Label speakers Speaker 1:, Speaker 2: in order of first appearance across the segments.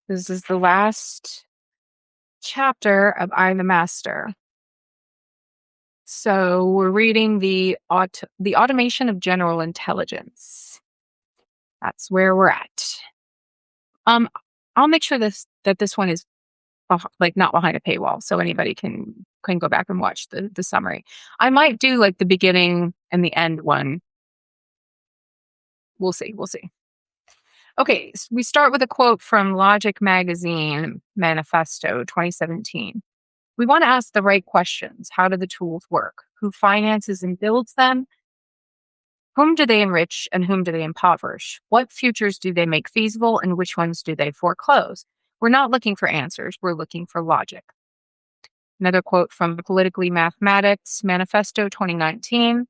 Speaker 1: This is the last chapter of I the Master. So we're reading the automation of general intelligence. That's where we're at. I'll make sure that this one is not behind a paywall, so anybody can go back and watch the summary. I might do like the beginning and the end one. We'll see. Okay, so we start with a quote from Logic Magazine Manifesto 2017. We want to ask the right questions. How do the tools work? Who finances and builds them? Whom do they enrich and whom do they impoverish? What futures do they make feasible and which ones do they foreclose? We're not looking for answers. We're looking for logic. Another quote from Politically Mathematics Manifesto 2019.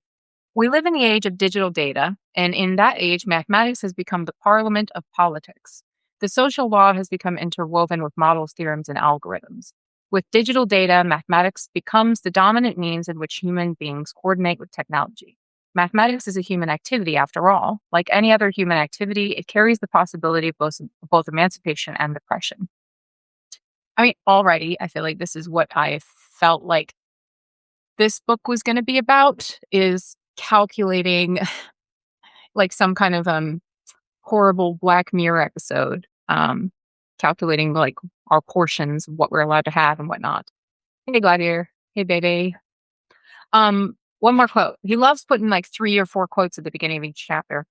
Speaker 1: We live in the age of digital data, and in that age, mathematics has become the parliament of politics. The social law has become interwoven with models, theorems, and algorithms. With digital data, mathematics becomes the dominant means in which human beings coordinate with technology. Mathematics is a human activity, after all. Like any other human activity, it carries the possibility of both emancipation and oppression. I mean, already, I feel like this is what I felt like this book was going to be about, is calculating like some kind of horrible Black Mirror episode, calculating like our portions of what we're allowed to have and whatnot. Hey, Gladiator. Hey, baby. One more quote. He loves putting like 3 or 4 quotes at the beginning of each chapter.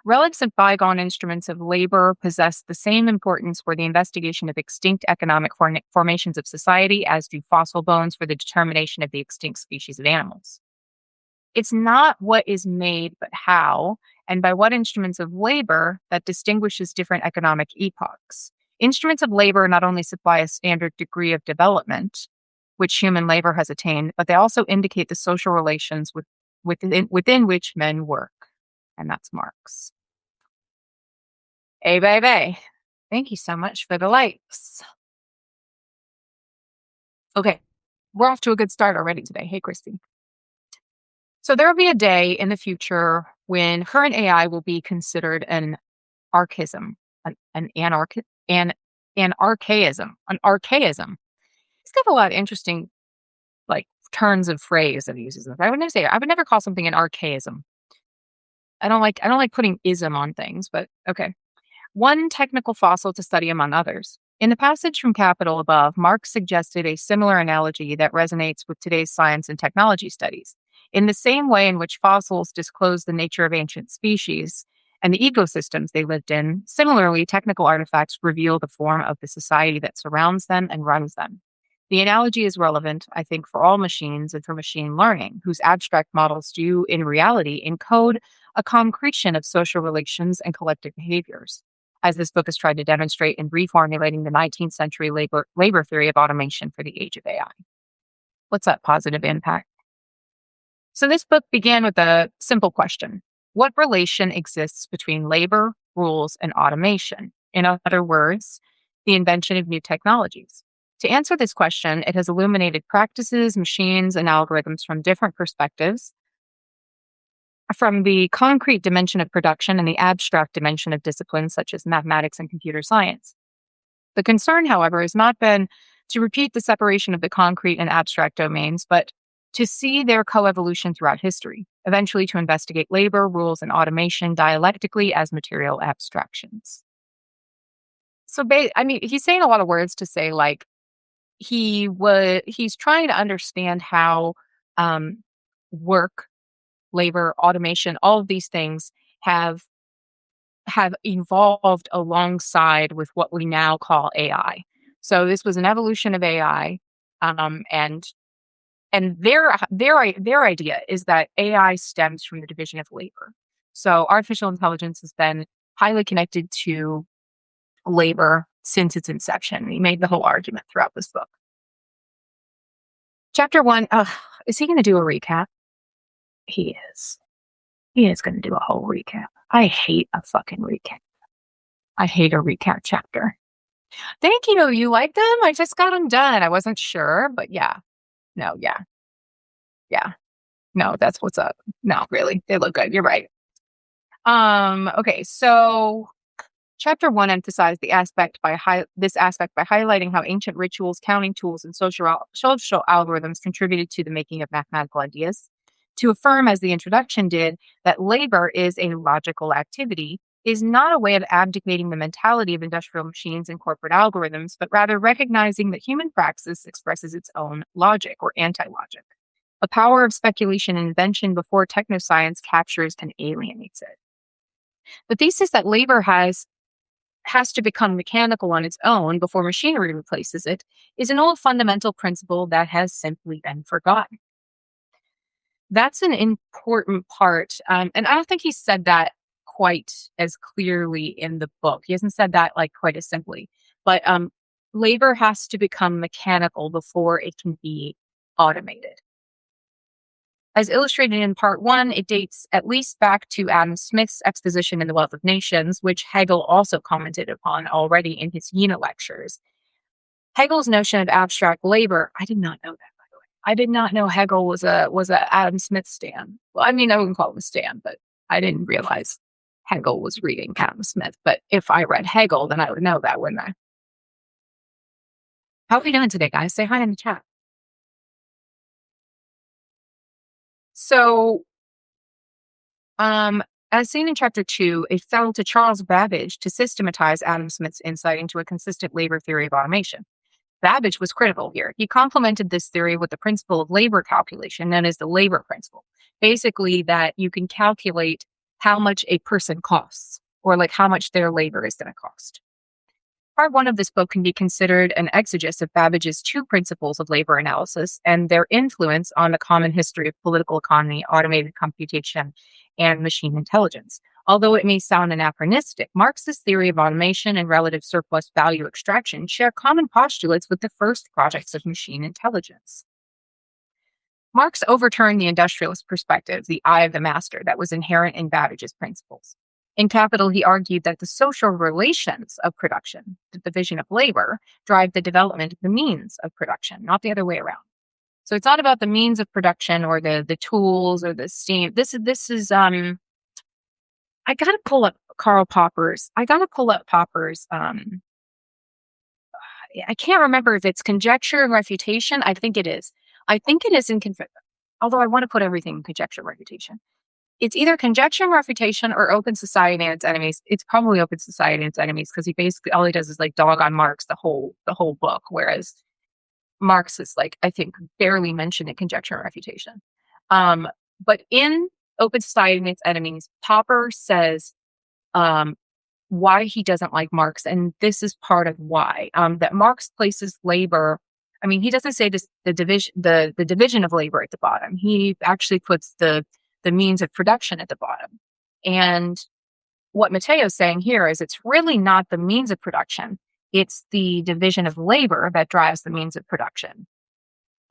Speaker 1: Relics of bygone instruments of labor possess the same importance for the investigation of extinct economic formations of society as do fossil bones for the determination of the extinct species of animals. It's not what is made, but how, and by what instruments of labor that distinguishes different economic epochs. Instruments of labor not only supply a standard degree of development, which human labor has attained, but they also indicate the social relations within which men work. And that's Marx. Hey, baby. Thank you so much for the likes. Okay, we're off to a good start already today. Hey, Christy. So there will be a day in the future when current AI will be considered an archaism, an archaism. It's got a lot of interesting like turns of phrase that it uses. I would never call something an archaism. I don't like putting ism on things, but okay. One technical fossil to study among others. In the passage from Capital above, Marx suggested a similar analogy that resonates with today's science and technology studies. In the same way in which fossils disclose the nature of ancient species and the ecosystems they lived in, similarly, technical artifacts reveal the form of the society that surrounds them and runs them. The analogy is relevant, I think, for all machines and for machine learning, whose abstract models do, in reality, encode a concretion of social relations and collective behaviors, as this book has tried to demonstrate in reformulating the 19th century labor theory of automation for the age of AI. What's that positive impact? So this book began with a simple question. What relation exists between labor, rules, and automation? In other words, the invention of new technologies. To answer this question, it has illuminated practices, machines, and algorithms from different perspectives, from the concrete dimension of production and the abstract dimension of disciplines such as mathematics and computer science. The concern, however, has not been to repeat the separation of the concrete and abstract domains, but to see their coevolution throughout history, eventually to investigate labor, rules, and automation dialectically as material abstractions. So, he's saying a lot of words to say, like, he's trying to understand how work, labor, automation, all of these things have evolved alongside with what we now call AI. So this was an evolution of AI, and their idea is that AI stems from the division of labor. So artificial intelligence has been highly connected to labor since its inception. He made the whole argument throughout this book. Chapter 1, is he going to do a recap? He is. He is going to do a whole recap. I hate a fucking recap. I hate a recap chapter. Thank you. You like them? I just got them done. I wasn't sure, but yeah. No, yeah. Yeah. No, that's what's up. No, really. They look good. You're right. Okay, so Chapter 1 emphasized this aspect by highlighting how ancient rituals, counting tools, and social algorithms contributed to the making of mathematical ideas. To affirm, as the introduction did, that labor is a logical activity is not a way of abdicating the mentality of industrial machines and corporate algorithms, but rather recognizing that human praxis expresses its own logic or anti-logic, a power of speculation and invention before technoscience captures and alienates it. The thesis that labor has to become mechanical on its own before machinery replaces it is an old fundamental principle that has simply been forgotten. That's an important part. And I don't think he said that quite as clearly in the book. He hasn't said that like quite as simply. But labor has to become mechanical before it can be automated. As illustrated in part 1, it dates at least back to Adam Smith's exposition in The Wealth of Nations, which Hegel also commented upon already in his Jena lectures. Hegel's notion of abstract labor, I did not know that, by the way. I did not know Hegel was a Adam Smith stan. Well, I mean, I wouldn't call him a stan, but I didn't realize Hegel was reading Adam Smith. But if I read Hegel, then I would know that, wouldn't I? How are we doing today, guys? Say hi in the chat. So, as seen in chapter 2, it fell to Charles Babbage to systematize Adam Smith's insight into a consistent labor theory of automation. Babbage was critical here. He complemented this theory with the principle of labor calculation, known as the labor principle. Basically, that you can calculate how much a person costs, or like how much their labor is going to cost. Part 1 of this book can be considered an exegesis of Babbage's 2 principles of labor analysis and their influence on the common history of political economy, automated computation, and machine intelligence. Although it may sound anachronistic, Marx's theory of automation and relative surplus value extraction share common postulates with the first projects of machine intelligence. Marx overturned the industrialist perspective, the eye of the master, that was inherent in Babbage's principles. In Capital, he argued that the social relations of production, the division of labor, drive the development of the means of production, not the other way around. So it's not about the means of production or the tools or the steam. This is I gotta pull up Popper's. I can't remember if it's Conjecture and Refutation. I think it is. Although I want to put everything in Conjecture and Refutation. It's either Conjecture and Refutation or Open Society and Its Enemies. It's probably Open Society and Its Enemies because he basically all he does is like dog on Marx the whole book, whereas Marx is like I think barely mentioned in Conjecture and Refutation. But in Open Society and Its Enemies, Popper says why he doesn't like Marx, and this is part of why that Marx places labor. I mean, he doesn't say this the division of labor at the bottom. He actually puts the means of production at the bottom. And what Matteo's saying here is it's really not the means of production. It's the division of labor that drives the means of production.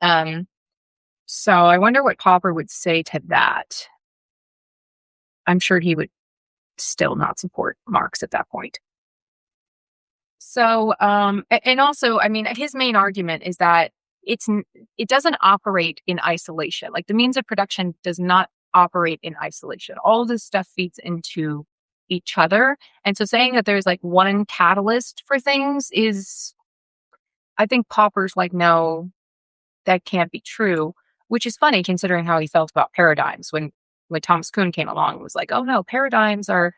Speaker 1: So I wonder what Popper would say to that. I'm sure he would still not support Marx at that point. So, and also, I mean, his main argument is that it doesn't operate in isolation. Like the means of production does not operate in isolation. All of this stuff feeds into each other. And so saying that there's like one catalyst for things is, I think Popper's like, no, that can't be true, which is funny considering how he felt about paradigms when Thomas Kuhn came along and was like, oh no, paradigms are,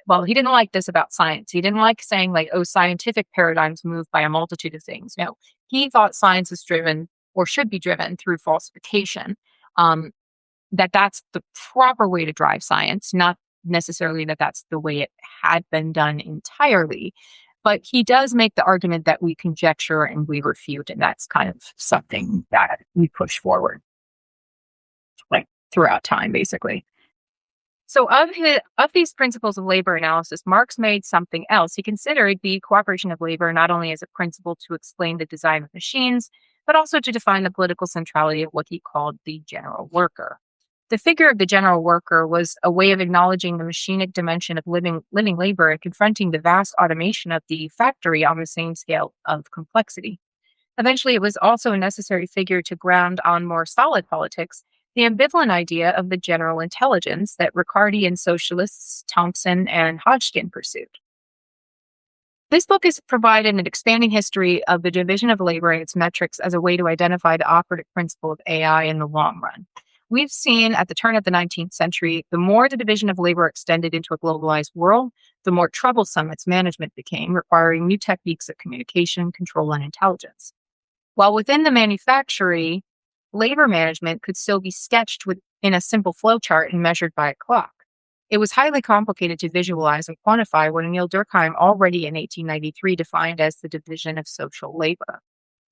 Speaker 1: well, he didn't like this about science. He didn't like saying like, oh, scientific paradigms move by a multitude of things. No, he thought science is driven or should be driven through falsification. That's the proper way to drive science, not necessarily that that's the way it had been done entirely. But he does make the argument that we conjecture and we refute, and that's kind of something that we push forward, like throughout time, basically. So of these principles of labor analysis, Marx made something else. He considered the cooperation of labor not only as a principle to explain the design of machines, but also to define the political centrality of what he called the general worker. The figure of the general worker was a way of acknowledging the machinic dimension of living labor and confronting the vast automation of the factory on the same scale of complexity. Eventually, it was also a necessary figure to ground on more solid politics the ambivalent idea of the general intelligence that Ricardian socialists Thompson and Hodgkin pursued. This book has provided an expanding history of the division of labor and its metrics as a way to identify the operative principle of AI in the long run. We've seen at the turn of the 19th century, the more the division of labor extended into a globalized world, the more troublesome its management became, requiring new techniques of communication, control, and intelligence. While within the manufactory, labor management could still be sketched within a simple flowchart and measured by a clock. It was highly complicated to visualize and quantify what Emil Durkheim already in 1893 defined as the division of social labor.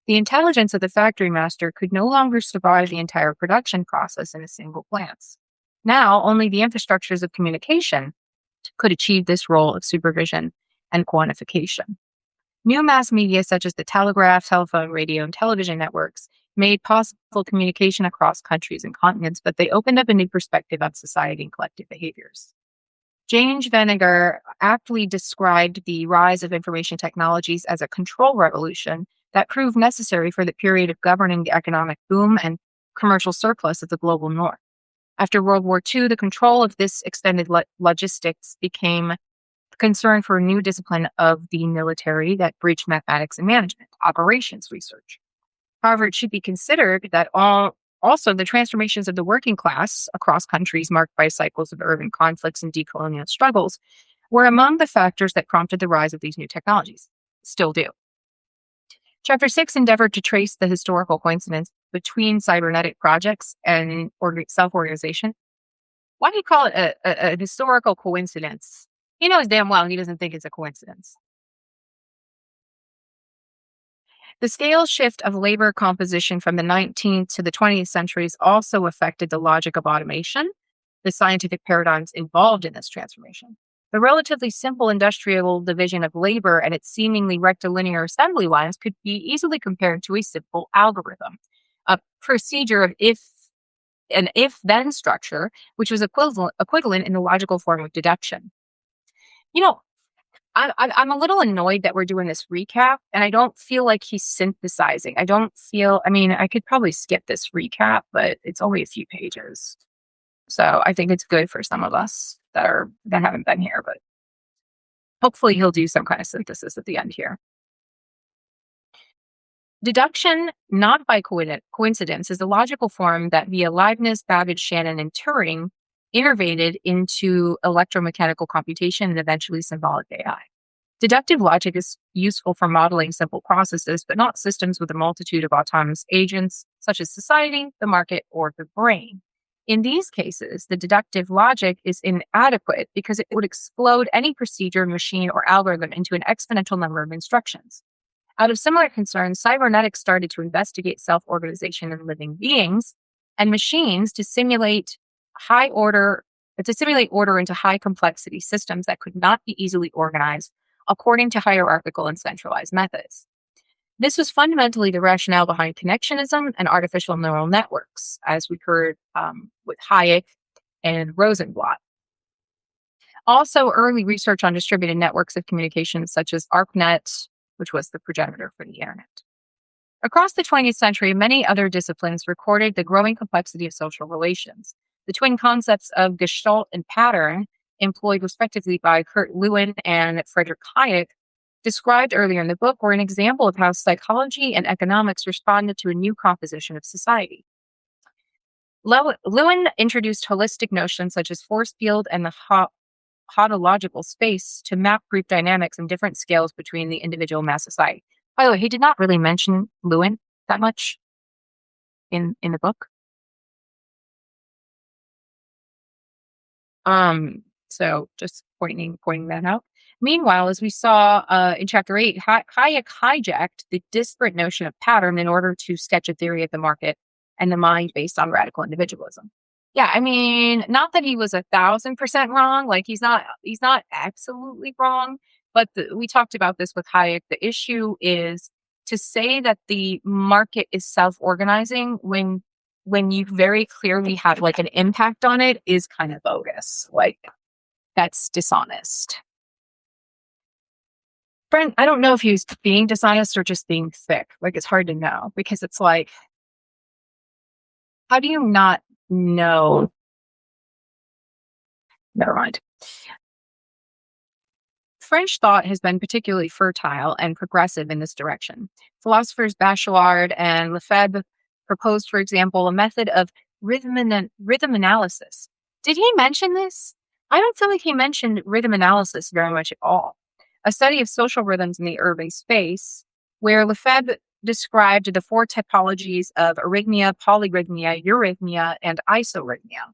Speaker 1: The intelligence of the factory master could no longer survive the entire production process in a single glance. Now, only the infrastructures of communication could achieve this role of supervision and quantification. New mass media such as the telegraph, telephone, radio, and television networks made possible communication across countries and continents, but they opened up a new perspective on society and collective behaviors. James Venegar aptly described the rise of information technologies as a control revolution that proved necessary for the period of governing the economic boom and commercial surplus of the global north. After World War II, the control of this extended logistics became concern for a new discipline of the military that bridged mathematics and management, operations research. However, it should be considered that also the transformations of the working class across countries marked by cycles of urban conflicts and decolonial struggles were among the factors that prompted the rise of these new technologies. Still do. Chapter 6 endeavored to trace the historical coincidence between cybernetic projects and self-organization. Why do you call it a historical coincidence? He knows damn well he doesn't think it's a coincidence. The scale shift of labor composition from the 19th to the 20th centuries also affected the logic of automation, the scientific paradigms involved in this transformation. The relatively simple industrial division of labor and its seemingly rectilinear assembly lines could be easily compared to a simple algorithm, a procedure of an if-then structure, which was equivalent in the logical form of deduction. You know, I'm a little annoyed that we're doing this recap, and I don't feel like he's synthesizing. I mean, I could probably skip this recap, but it's only a few pages. So I think it's good for some of us that haven't been here, but hopefully he'll do some kind of synthesis at the end here. Deduction, not by coincidence, is the logical form that via Leibniz, Babbage, Shannon, and Turing innovated into electromechanical computation and eventually symbolic AI. Deductive logic is useful for modeling simple processes, but not systems with a multitude of autonomous agents, such as society, the market, or the brain. In these cases, the deductive logic is inadequate because it would explode any procedure, machine, or algorithm into an exponential number of instructions. Out of similar concerns, cybernetics started to investigate self-organization in living beings and machines to simulate order into high complexity systems that could not be easily organized according to hierarchical and centralized methods. This was fundamentally the rationale behind connectionism and artificial neural networks, as we heard with Hayek and Rosenblatt. Also, early research on distributed networks of communication, such as ARPANET, which was the progenitor for the internet. Across the 20th century, many other disciplines recorded the growing complexity of social relations. The twin concepts of Gestalt and pattern, employed respectively by Kurt Lewin and Friedrich Hayek, described earlier in the book, were an example of how psychology and economics responded to a new composition of society. Lewin introduced holistic notions such as force field and the hodological space to map group dynamics and different scales between the individual and mass society. By the way, he did not really mention Lewin that much in the book. So just pointing that out. Meanwhile, as we saw in chapter 8, Hayek hijacked the disparate notion of pattern in order to sketch a theory of the market and the mind based on radical individualism. Yeah, I mean, not that he was 1,000% wrong. Like he's not absolutely wrong. But we talked about this with Hayek. The issue is to say that the market is self-organizing when you very clearly have like an impact on it is kind of bogus. Like that's dishonest. Brent, I don't know if he was being dishonest or just being thick. Like it's hard to know because it's like, how do you not know? Never mind. French thought has been particularly fertile and progressive in this direction. Philosophers Bachelard and Lefebvre proposed, for example, a method of rhythm analysis. Did he mention this? I don't feel like he mentioned rhythm analysis very much at all. A study of social rhythms in the urban space, where Lefebvre described the four typologies of arrhythmia, polyrhythmia, eurythmia, and isorhythmia.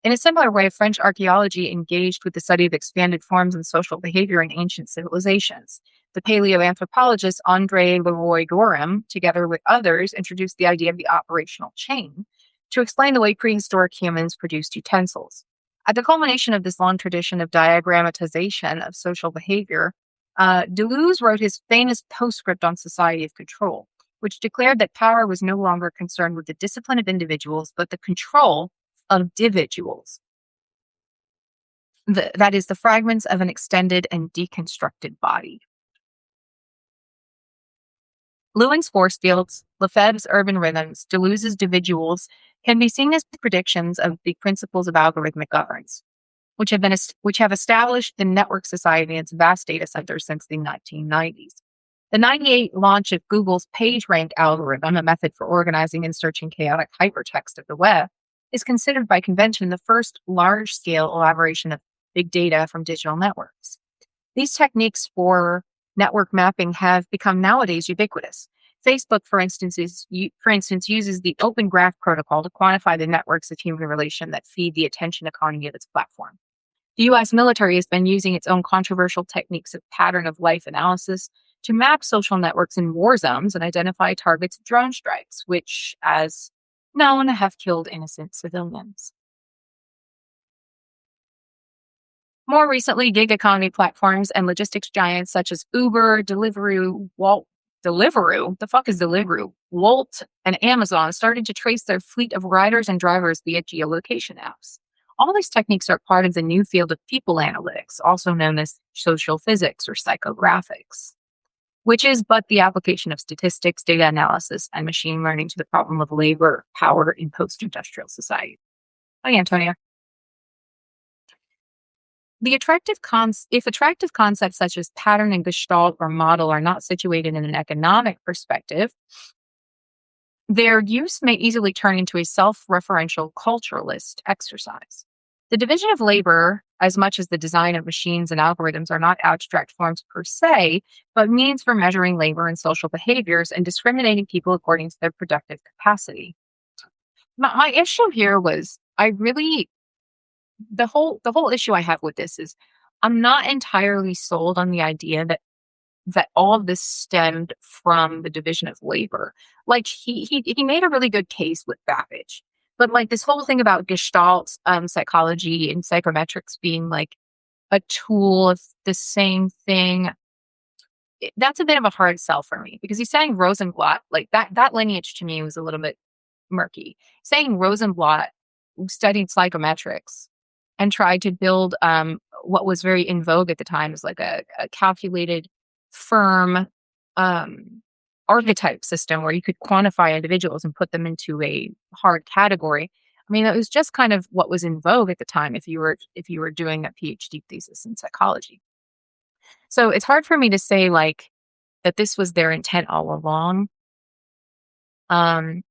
Speaker 1: In a similar way, French archaeology engaged with the study of expanded forms and social behavior in ancient civilizations. The paleoanthropologist André Leroy-Gourhan, together with others, introduced the idea of the operational chain to explain the way prehistoric humans produced utensils. At the culmination of this long tradition of diagrammatization of social behavior, Deleuze wrote his famous postscript on society of control, which declared that power was no longer concerned with the discipline of individuals, but the control of individuals. That is, the fragments of an extended and deconstructed body. Lewin's force fields, Lefebvre's urban rhythms, Deleuze's individuals can be seen as predictions of the principles of algorithmic governance, which have established the network society and its vast data centers since the 1990s. The 98 launch of Google's PageRank algorithm, a method for organizing and searching chaotic hypertext of the web, is considered by convention the first large-scale elaboration of big data from digital networks. These techniques for network mapping have become nowadays ubiquitous. Facebook, for instance, uses the Open Graph protocol to quantify the networks of human relation that feed the attention economy of its platform. The U.S. military has been using its own controversial techniques of pattern of life analysis to map social networks in war zones and identify targets of drone strikes, which, as known, have killed innocent civilians. More recently, gig economy platforms and logistics giants such as Uber, Deliveroo, the fuck is Deliveroo? Wolt, and Amazon started to trace their fleet of riders and drivers via geolocation apps. All these techniques are part of the new field of people analytics, also known as social physics or psychographics, which is but the application of statistics, data analysis, and machine learning to the problem of labor power in post-industrial society. Hi, Antonia. If attractive concepts such as pattern and gestalt or model are not situated in an economic perspective, their use may easily turn into a self-referential culturalist exercise. The division of labor, as much as the design of machines and algorithms, are not abstract forms per se, but means for measuring labor and social behaviors and discriminating people according to their productive capacity. My issue here was the whole issue I have with this is I'm not entirely sold on the idea that all of this stemmed from the division of labor. Like he made a really good case with Babbage, but like this whole thing about Gestalt psychology and psychometrics being like a tool of the same thing, that's a bit of a hard sell for me because he's saying Rosenblatt, like that lineage to me was a little bit murky. Saying Rosenblatt studied psychometrics and tried to build what was very in vogue at the time is like a calculated, firm archetype system where you could quantify individuals and put them into a hard category. I mean, it was just kind of what was in vogue at the time if you were doing a PhD thesis in psychology. So it's hard for me to say like that this was their intent all along. I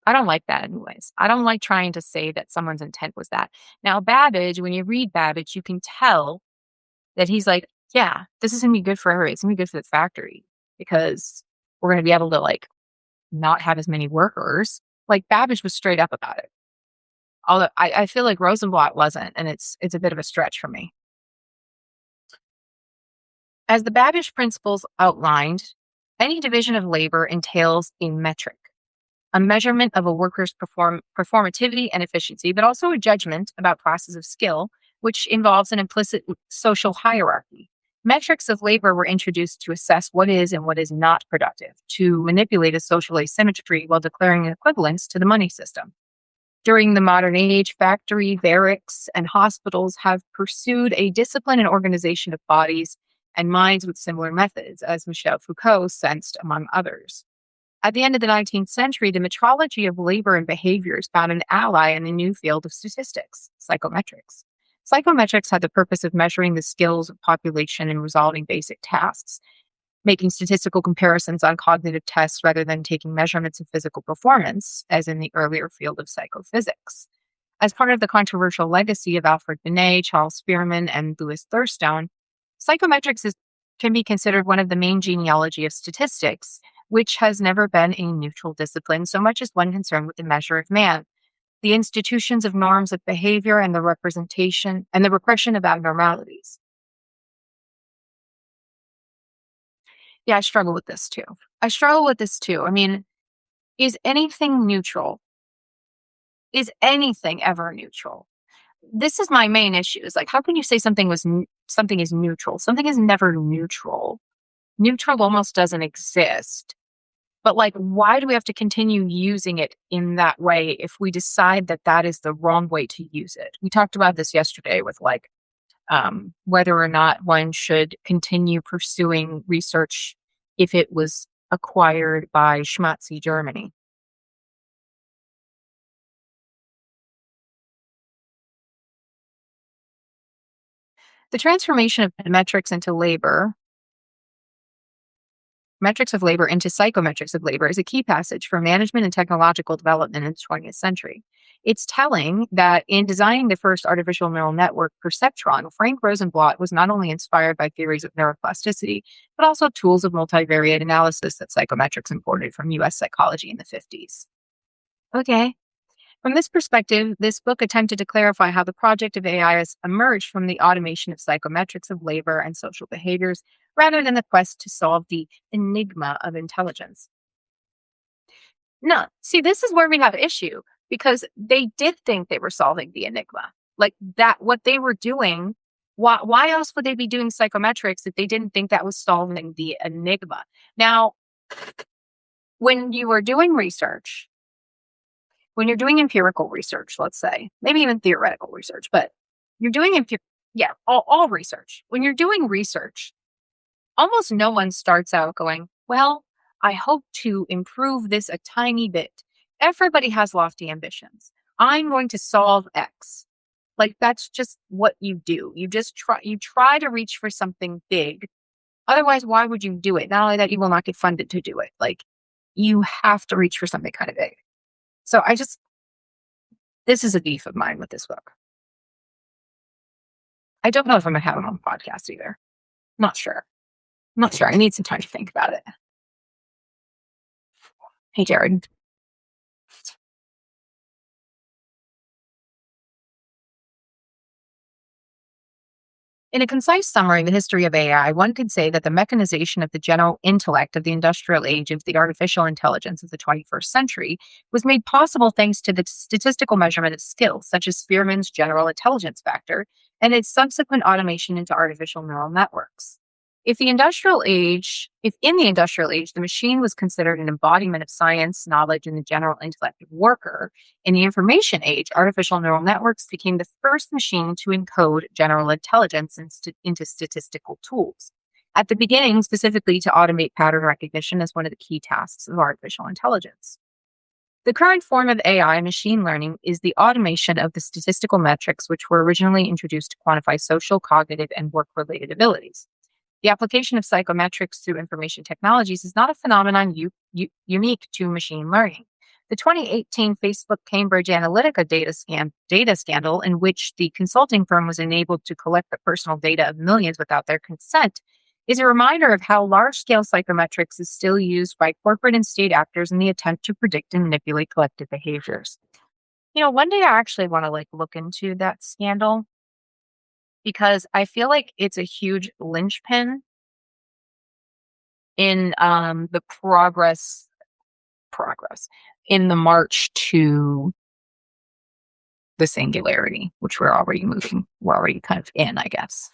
Speaker 1: don't like that anyways. I don't like trying to say that someone's intent was that. Now, Babbage, when you read Babbage, you can tell that he's like, yeah, this is going to be good for everybody. It's going to be good for the factory because we're going to be able to like not have as many workers. Like Babbage was straight up about it. Although I feel like Rosenblatt wasn't, and it's a bit of a stretch for me. As the Babbage principles outlined, any division of labor entails a metric, a measurement of a worker's performativity and efficiency, but also a judgment about classes of skill, which involves an implicit social hierarchy. Metrics of labor were introduced to assess what is and what is not productive, to manipulate a social asymmetry while declaring an equivalence to the money system. During the modern age, factory, barracks, and hospitals have pursued a discipline and organization of bodies and minds with similar methods, as Michel Foucault sensed among others. At the end of the 19th century, the metrology of labor and behaviors found an ally in the new field of statistics, psychometrics. Psychometrics had the purpose of measuring the skills of population in resolving basic tasks, making statistical comparisons on cognitive tests rather than taking measurements of physical performance, as in the earlier field of psychophysics. As part of the controversial legacy of Alfred Binet, Charles Spearman, and Louis Thurstone, psychometrics can be considered one of the main genealogy of statistics, which has never been a neutral discipline so much as one concerned with the measure of man, the institutions of norms of behavior, and the representation and the repression of abnormalities. Yeah, I struggle with this too. I mean, is anything neutral? Is anything ever neutral? This is my main issue. Is like, how can you say something is neutral? Something is never neutral. Neutral almost doesn't exist. But like, why do we have to continue using it in that way if we decide that that is the wrong way to use it? We talked about this yesterday with like whether or not one should continue pursuing research if it was acquired by schmatzy Germany. The transformation of metrics of labor into psychometrics of labor is a key passage for management and technological development in the 20th century. It's telling that in designing the first artificial neural network, perceptron, Frank Rosenblatt was not only inspired by theories of neuroplasticity, but also tools of multivariate analysis that psychometrics imported from US psychology in the 50s. Okay. From this perspective, this book attempted to clarify how the project of AI has emerged from the automation of psychometrics of labor and social behaviors rather than the quest to solve the enigma of intelligence. No, see, this is where we have issue because they did think they were solving the enigma. Like that, what they were doing, why else would they be doing psychometrics if they didn't think that was solving the enigma? Now, when you are doing research, when you're doing empirical research, let's say, maybe even theoretical research, but you're doing, all research. When you're doing research, almost no one starts out going, well, I hope to improve this a tiny bit. Everybody has lofty ambitions. I'm going to solve X. Like that's just what you do. You try to reach for something big. Otherwise, why would you do it? Not only that, you will not get funded to do it. Like you have to reach for something kind of big. So this is a beef of mine with this book. I don't know if I'm going to have it on podcast either. Not sure. Not sure. I need some time to think about it. Hey, Jared. In a concise summary of the history of AI, one could say that the mechanization of the general intellect of the industrial age into the artificial intelligence of the 21st century was made possible thanks to the statistical measurement of skills, such as Spearman's general intelligence factor, and its subsequent automation into artificial neural networks. If in the industrial age, the machine was considered an embodiment of science, knowledge, and the general intellect of worker, in the information age, artificial neural networks became the first machine to encode general intelligence into statistical tools. At the beginning, specifically to automate pattern recognition as one of the key tasks of artificial intelligence. The current form of AI, machine learning, is the automation of the statistical metrics which were originally introduced to quantify social, cognitive, and work-related abilities. The application of psychometrics through information technologies is not a phenomenon unique to machine learning. The 2018 Facebook Cambridge Analytica data scandal, in which the consulting firm was enabled to collect the personal data of millions without their consent, is a reminder of how large-scale psychometrics is still used by corporate and state actors in the attempt to predict and manipulate collective behaviors. One day I actually want to look into that scandal because I feel like it's a huge linchpin in the progress in the march to the singularity, which we're already kind of in, I guess.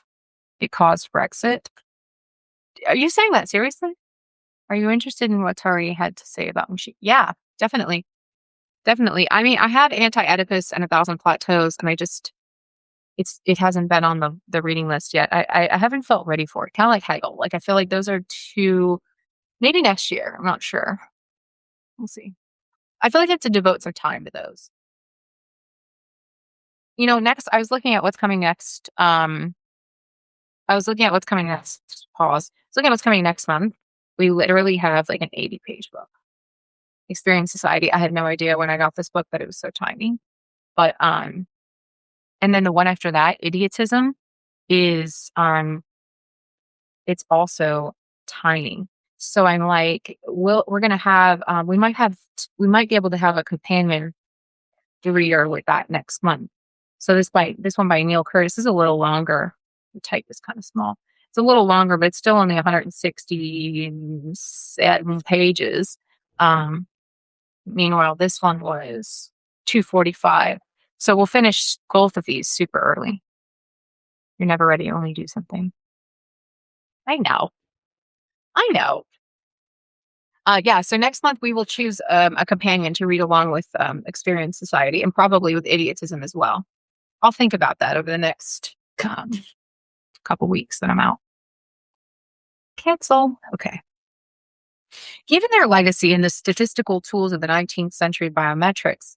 Speaker 1: It caused Brexit. Are you saying that seriously? Are you interested in what Tari had to say about machine? Yeah, definitely. Definitely. I mean, I had Anti-Oedipus and A Thousand Plateaus, and it hasn't been on the reading list yet. I haven't felt ready for it. Kind of like Hegel. Like I feel like those are two, maybe next year. I'm not sure. We'll see. I feel like I have to devote some time to those. next, I was looking at what's coming next. I was looking at what's coming next. Pause. I was looking at what's coming next month. We literally have like an 80-page book. Experience Society. I had no idea when I got this book that it was so tiny. But and then the one after that, Idiotism, is it's also tiny. So I'm like, we're gonna have we might be able to have a companion reader with that next month. So this one by Neil Curtis is a little longer. The type is kind of small. It's a little longer, but it's still only 167 pages. Meanwhile, this one was 245. So we'll finish both of these super early. You're never ready, only do something. I know. I know. Yeah, so next month we will choose a companion to read along with Experience Society and probably with Idiotism as well. I'll think about that over the next couple weeks that I'm out. Cancel. Okay. Given their legacy in the statistical tools of the 19th century biometrics,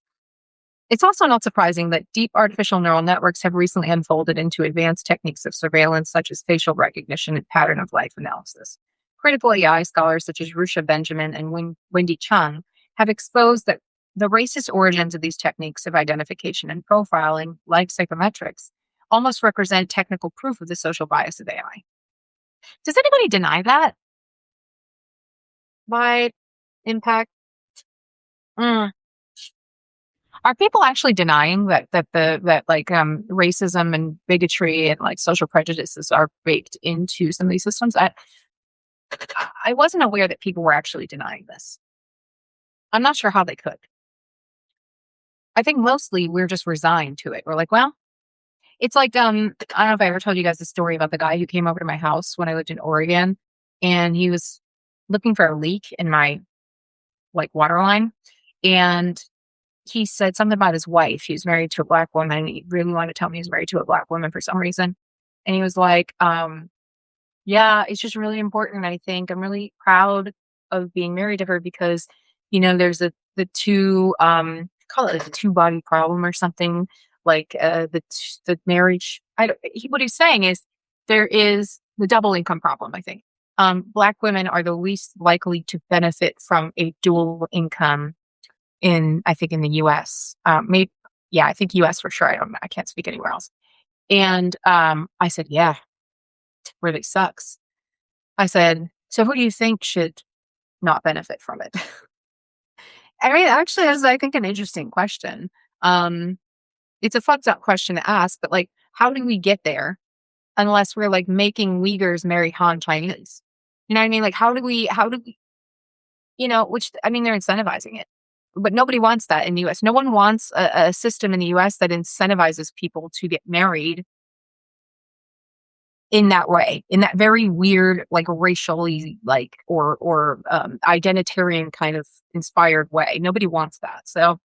Speaker 1: it's also not surprising that deep artificial neural networks have recently unfolded into advanced techniques of surveillance, such as facial recognition and pattern of life analysis. Critical AI scholars such as Rusha Benjamin and Wendy Chung have exposed that the racist origins of these techniques of identification and profiling, like psychometrics, almost represent technical proof of the social bias of AI. Does anybody deny that? By impact? Mm. Are people actually denying that racism and bigotry and like social prejudices are baked into some of these systems? I wasn't aware that people were actually denying this. I'm not sure how they could. I think mostly we're just resigned to it. We're like, well, it's like I don't know if I ever told you guys the story about the guy who came over to my house when I lived in Oregon, and he was looking for a leak in my like water line, and he said something about his wife. He was married to a Black woman. He really wanted to tell me he was married to a Black woman for some reason. And he was like, yeah, it's just really important. I think I'm really proud of being married to her because, there's the two, call it like the two body problem or something like, the marriage. What he's saying is there is the double income problem, I think. Black women are the least likely to benefit from a dual income I think in the US. Maybe, yeah, I think US for sure. I can't speak anywhere else. And I said, yeah, really sucks. I said, so who do you think should not benefit from it? I mean, actually, that's, I think, an interesting question. It's a fucked up question to ask, but like, how do we get there unless we're like making Uyghurs marry Han Chinese? You know what I mean? Like, how do we, which, I mean, they're incentivizing it. But nobody wants that in the US. No one wants a system in the US that incentivizes people to get married in that way, in that very weird, like racially, like or identitarian kind of inspired way. Nobody wants that. So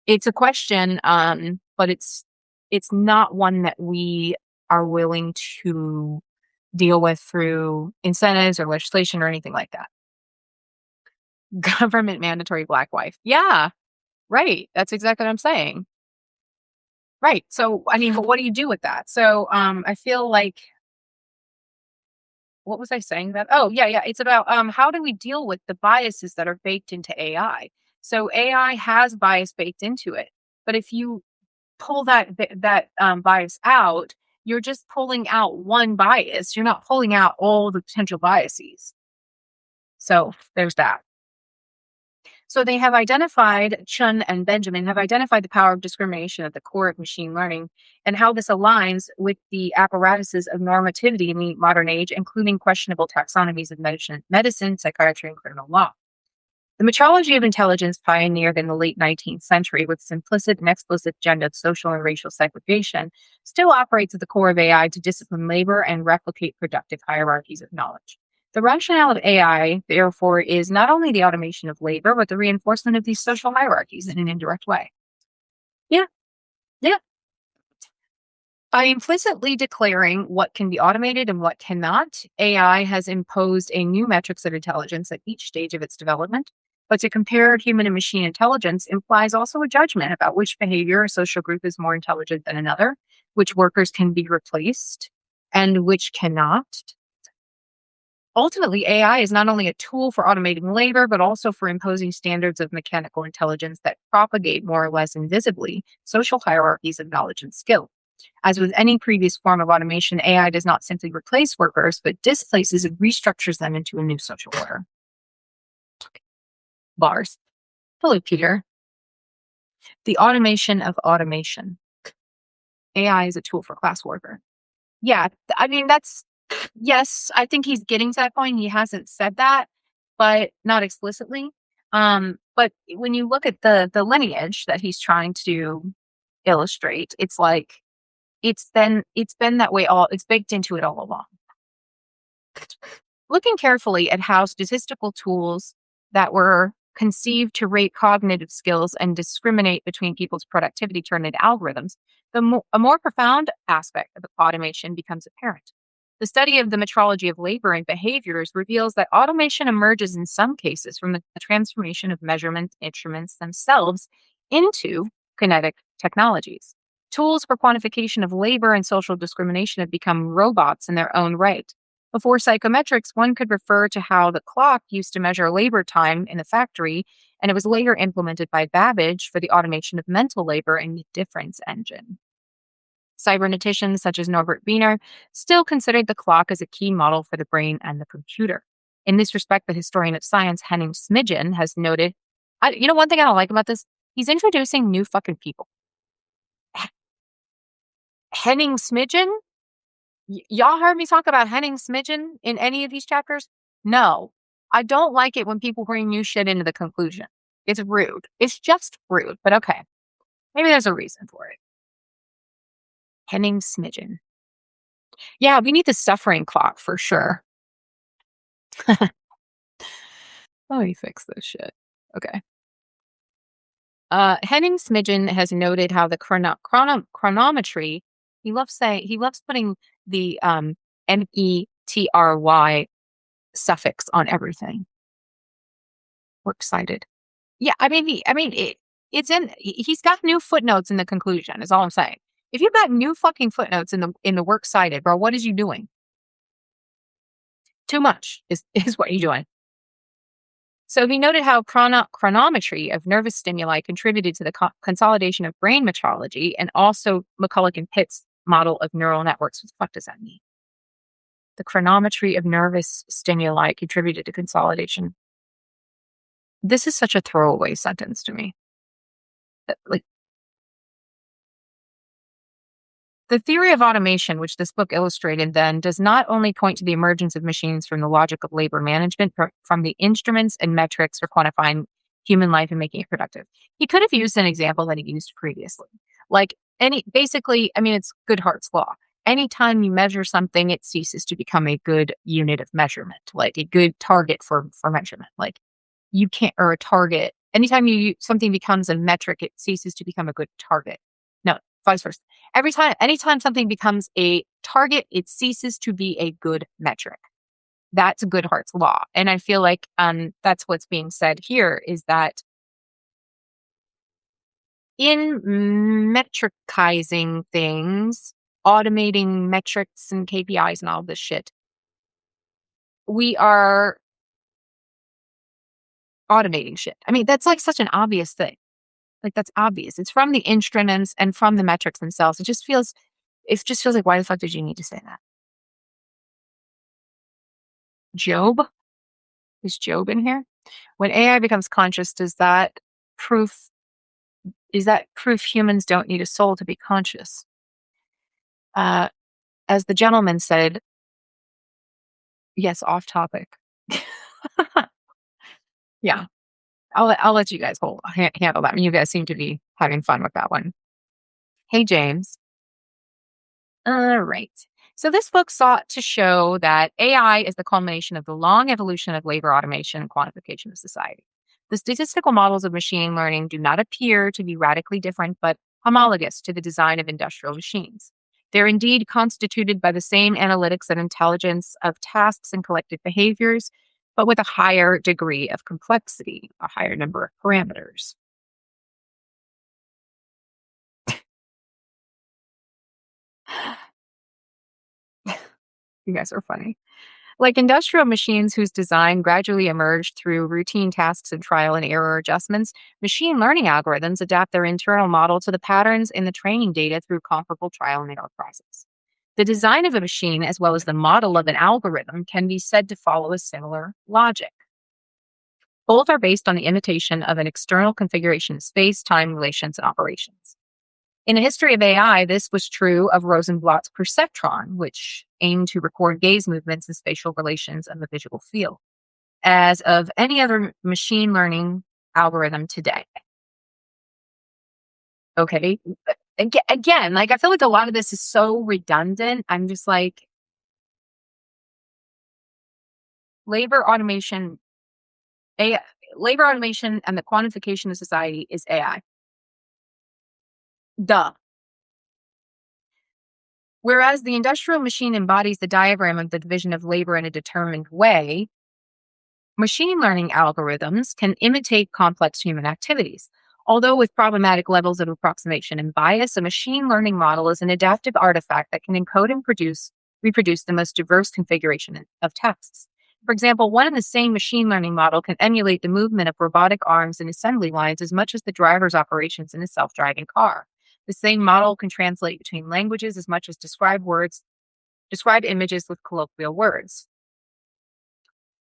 Speaker 1: it's a question, but it's not one that we are willing to deal with through incentives or legislation or anything like that. Government mandatory Black wife. Yeah, right. That's exactly what I'm saying. Right. So, I mean, but what do you do with that? So, I feel like, what was I saying that? Oh, yeah, yeah. It's about how do we deal with the biases that are baked into AI? So AI has bias baked into it, but if you pull that bias out, you're just pulling out one bias. You're not pulling out all the potential biases. So there's that. So they have identified, Chun and Benjamin have identified the power of discrimination at the core of machine learning and how this aligns with the apparatuses of normativity in the modern age, including questionable taxonomies of medicine, psychiatry, and criminal law. The metrology of intelligence pioneered in the late 19th century with its implicit and explicit agenda of social and racial segregation still operates at the core of AI to discipline labor and replicate productive hierarchies of knowledge. The rationale of AI, therefore, is not only the automation of labor, but the reinforcement of these social hierarchies in an indirect way. Yeah, yeah. By implicitly declaring what can be automated and what cannot, AI has imposed a new metrics of intelligence at each stage of its development. But to compare human and machine intelligence implies also a judgment about which behavior or social group is more intelligent than another, which workers can be replaced, and which cannot. Ultimately, AI is not only a tool for automating labor, but also for imposing standards of mechanical intelligence that propagate more or less invisibly social hierarchies of knowledge and skill. As with any previous form of automation, AI does not simply replace workers, but displaces and restructures them into a new social order. Bars. Hello, Peter. The automation of automation. AI is a tool for class warfare. Yeah, I mean, yes, I think he's getting to that point. He hasn't said that, but not explicitly. But when you look at the lineage that he's trying to illustrate, it's like it's been that way it's baked into it all along. Looking carefully at how statistical tools that were conceived to rate cognitive skills and discriminate between people's productivity turned into algorithms, a more profound aspect of automation becomes apparent. The study of the metrology of labor and behaviors reveals that automation emerges in some cases from the transformation of measurement instruments themselves into kinetic technologies. Tools for quantification of labor and social discrimination have become robots in their own right. Before psychometrics, one could refer to how the clock used to measure labor time in the factory, and it was later implemented by Babbage for the automation of mental labor in the difference engine. Cyberneticians such as Norbert Wiener still considered the clock as a key model for the brain and the computer. In this respect, the historian of science Henning Smidgen has noted, one thing I don't like about this? He's introducing new fucking people. Henning Smidgen? Y'all heard me talk about Henning Smidgen in any of these chapters? No. I don't like it when people bring new shit into the conclusion. It's rude. It's just rude, but okay. Maybe there's a reason for it. Henning Smidgen. Yeah, we need the suffering clock for sure. Let me fix this shit. Okay. Henning Smidgen has noted how the chronometry, he loves putting the METRY suffix on everything. We're excited. Yeah, he's got new footnotes in the conclusion, is all I'm saying. If you've got new fucking footnotes in the works cited, bro, what is you doing? Too much is what you're doing. So he noted how chronometry of nervous stimuli contributed to the consolidation of brain metrology, and also McCulloch and Pitt's model of neural networks. What the fuck does that mean? The chronometry of nervous stimuli contributed to consolidation. This is such a throwaway sentence to me. Like, the theory of automation, which this book illustrated then, does not only point to the emergence of machines from the logic of labor management, but from the instruments and metrics for quantifying human life and making it productive. He could have used an example that he used previously. It's Goodhart's law. Anytime you measure something, it ceases to become a good unit of measurement, like a good target for measurement. Like you can't, or a target. Anytime something becomes a metric, it ceases to become a good target. No, vice versa. Anytime something becomes a target, it ceases to be a good metric. That's Goodhart's law. And I feel like that's what's being said here, is that in metricizing things, automating metrics and KPIs and all this shit, we are automating shit. I mean, that's like such an obvious thing. Like, that's obvious. It's from the instruments and from the metrics themselves. It just feels like, why the fuck did you need to say that? Job? Is Job in here? When AI becomes conscious, is that proof humans don't need a soul to be conscious? As the gentleman said, yes, off topic. Yeah. I'll let you guys handle that. You guys seem to be having fun with that one. Hey, James. All right. So this book sought to show that AI is the culmination of the long evolution of labor automation and quantification of society. The statistical models of machine learning do not appear to be radically different, but homologous to the design of industrial machines. They're indeed constituted by the same analytics and intelligence of tasks and collective behaviors, but with a higher degree of complexity, a higher number of parameters. You guys are funny. Like industrial machines whose design gradually emerged through routine tasks and trial and error adjustments, machine learning algorithms adapt their internal model to the patterns in the training data through comparable trial and error process. The design of a machine, as well as the model of an algorithm, can be said to follow a similar logic. Both are based on the imitation of an external configuration of space, time, relations, and operations. In the history of AI, this was true of Rosenblatt's perceptron, which aimed to record gaze movements and spatial relations of the visual field, as of any other machine learning algorithm today. Okay. Again, like I feel like a lot of this is so redundant. I'm just like, labor automation, AI, labor automation and the quantification of society is AI. Duh. Whereas the industrial machine embodies the diagram of the division of labor in a determined way, machine learning algorithms can imitate complex human activities. Although with problematic levels of approximation and bias, a machine learning model is an adaptive artifact that can encode and reproduce the most diverse configuration of tasks. For example, one and the same machine learning model can emulate the movement of robotic arms and assembly lines as much as the driver's operations in a self-driving car. The same model can translate between languages as much as describe images with colloquial words.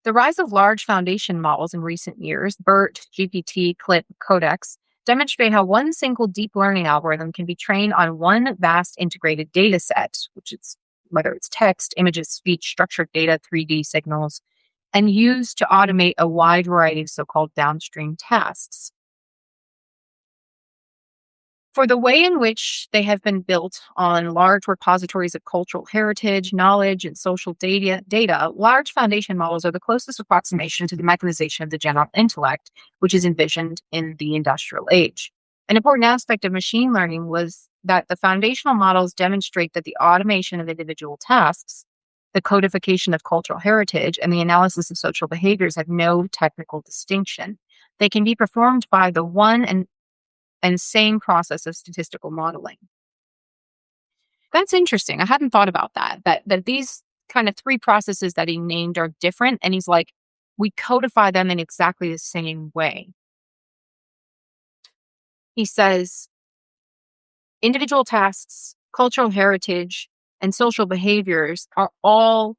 Speaker 1: The rise of large foundation models in recent years, BERT, GPT, CLIP, Codex, demonstrate how one single deep learning algorithm can be trained on one vast integrated data set, which is whether it's text, images, speech, structured data, 3D signals, and used to automate a wide variety of so-called downstream tasks. For the way in which they have been built on large repositories of cultural heritage, knowledge, and social data, large foundation models are the closest approximation to the mechanization of the general intellect, which is envisioned in the industrial age. An important aspect of machine learning was that the foundational models demonstrate that the automation of individual tasks, the codification of cultural heritage, and the analysis of social behaviors have no technical distinction. They can be performed by the one and same process of statistical modeling. That's interesting. I hadn't thought about that. That these kind of three processes that he named are different, and he's like, we codify them in exactly the same way. He says individual tasks, cultural heritage, and social behaviors are all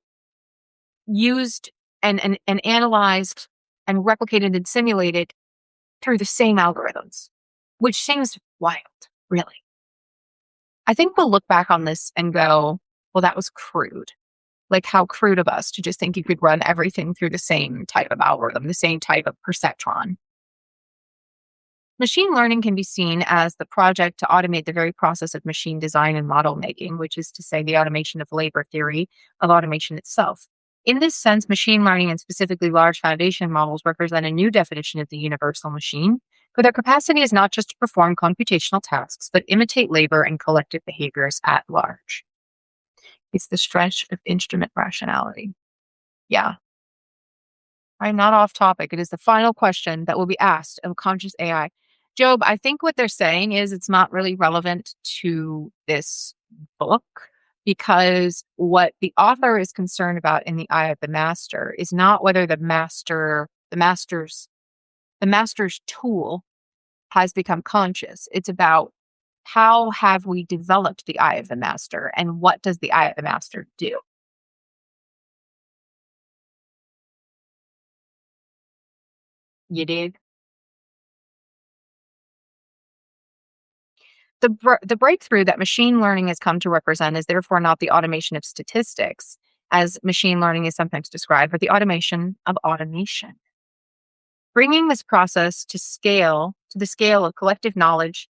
Speaker 1: used and analyzed and replicated and simulated through the same algorithms, which seems wild, really. I think we'll look back on this and go, well, that was crude. Like, how crude of us to just think you could run everything through the same type of algorithm, the same type of perceptron. Machine learning can be seen as the project to automate the very process of machine design and model making, which is to say the automation of labor theory of automation itself. In this sense, machine learning and specifically large foundation models represent a new definition of the universal machine, for their capacity is not just to perform computational tasks, but imitate labor and collective behaviors at large. It's the stretch of instrument rationality. Yeah. I'm not off topic. It is the final question that will be asked of conscious AI. Job, I think what they're saying is it's not really relevant to this book because what the author is concerned about in The Eye of the Master is not whether the master's tool has become conscious. It's about how have we developed the eye of the master and what does the eye of the master do? You dig? The breakthrough that machine learning has come to represent is therefore not the automation of statistics, as machine learning is sometimes described, but the automation of automation. Bringing this process to the scale of collective knowledge